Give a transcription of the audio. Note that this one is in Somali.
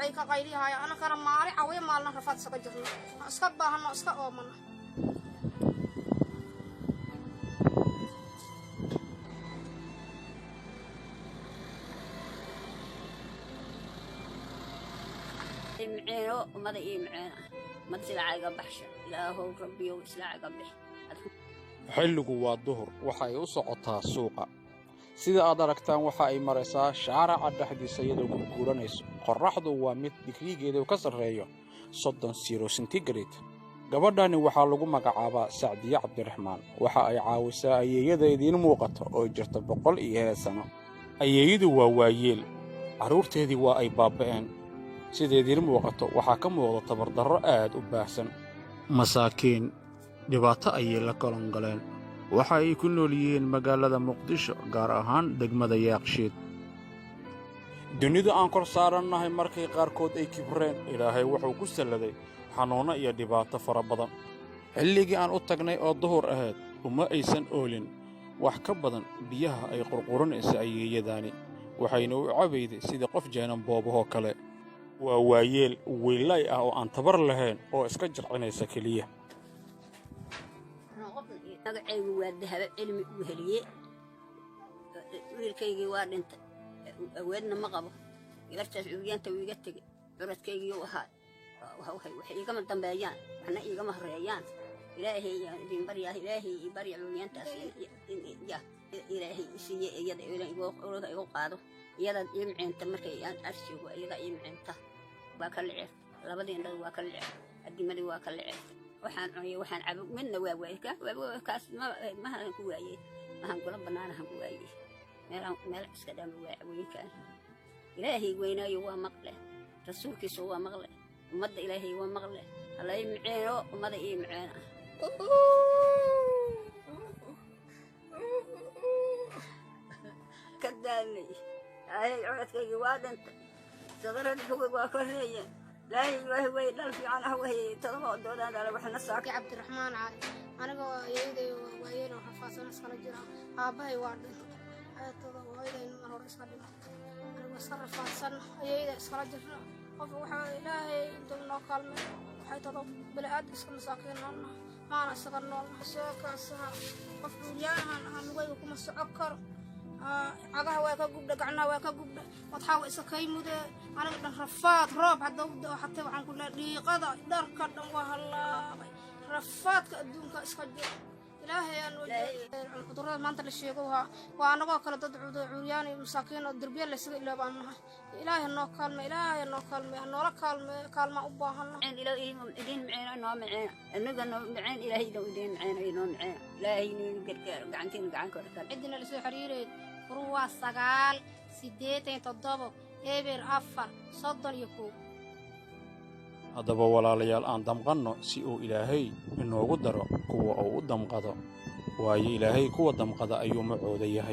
ay ka qayliyahay ana kana maali cawiya maalna rafaad saga jirno iska baahano iska oomana معينو وماذا معينا ما تسلع على بحشة لا هو ربي وسلع على بح xilligu waa duhur waxa ay u socotaa suuqa sida aad aragtaan waxa ay maraysaa shaaraca dhexdiisa iyadoo ku guuranayso qorraxdu waa mid digrigeedu ka sarreeyo 30 centigrade gabadhani waxaa lagu magacaabaa Sacdiya Cabdiraxmaan waxa ay caawisaa ayeeyada idiin muuqato oo jirta 100 sano ayeeyadu waa waayeel caruurteedii waa ay baaba'een sideedii muuqato waxa ka muuqda tabardarro aad u baahsan masaakiin dhibaato ayay la galan galeen waxa ay ku nool yihiin magaalada Muqdisho gaar ahaan degmada Yaaqshiid dunida aan kor saarannahay markay qaarkood ay kibreen ilaahay wuxuu ku salladay xanuuno iyo dhibaato fara badan xilligii aan u tagnay oo duhur ahayd uma aysan oolin wax ka badan biyaha ay qurquranaysa ayeeyadaani waxayna u cabayday sida qof jeenan boobahoo kale waa waayeel wiilay ah oo aan tabar lahayn oo iska jircinaysa kaliya magacaygu waa dahab cilmi u heliyay wiilkaygii waa dhintay aweedna ma qabo gabartaas uuriyanta wuu iga tegay curadkaygii u ahaa waxay igama dambeeyaan waxna igama horeeyaan ilaahay idin baryaa ilaahay i barya uuriyantaas ilaahay isiiye iyada igu qaado iyada ii micinta markay aan arshigo iyada ii micinta waa ka leeyahay labadii indhood waa ka leeyahay adimadii waa ka leeyahay waxaan cunay waxaan cabo midna waa waayka kaas ma han ku waayay waxaan kula banaanahan ku waayay meel iska dhama waa weynkaan ilaahay weynaayo waa maqle rasuulkiisu waa maqle ummadda ilaahay waa maqle halay miceeno ummadda ii miceena kadaalay ay curadkaygii waa dhintay sadarada xogay waa ka reeyeen لا هو يدل عن هو هي تضمع دولان على وحنا ساك عبد الرحمن عاد أنا يدي وينو حفاظنا سكر جرا أباي وارد تضمع ويدي مرور سكر أنا بصرف فاصل يدي سكر جرا وفوح إلهي دمنا كلمة حي تضمع بالعاد سكر ساكين ما أنا سكر نور سكر سها وفوليان هم ويكم السكر عقها وياك جبدة قعنا وياك جبدة وتحاول إسكاي مدة أنا بدنا رفات راب حتى وحتى وعن كل دقيقة دار كردم وهلا رفات كدون كإسكاجي إلهي أنو الحضور ما أنت اللي وأنا قاكل تدعو عرياني مساكين الدربية اللي سقي إلا بعنها إلهي إنه كلمة إلهي إنه كلمة إنه لا كلمة أباهنا إلهي إدين معنا إنه معنا النجا إنه معنا إلهي إنه إدين معنا إنه معنا إلهي إنه قرقر قعنتين قعنكر عندنا اللي سوي حريري فروع السجال سديتين تضبط إبر أفر صدر يكون haddaba walaalayaal aan damqanno si uu ilaahay inoogu daro kuwa uu u damqado waayo ilaahay kuwa damqada ayuu macooda yahay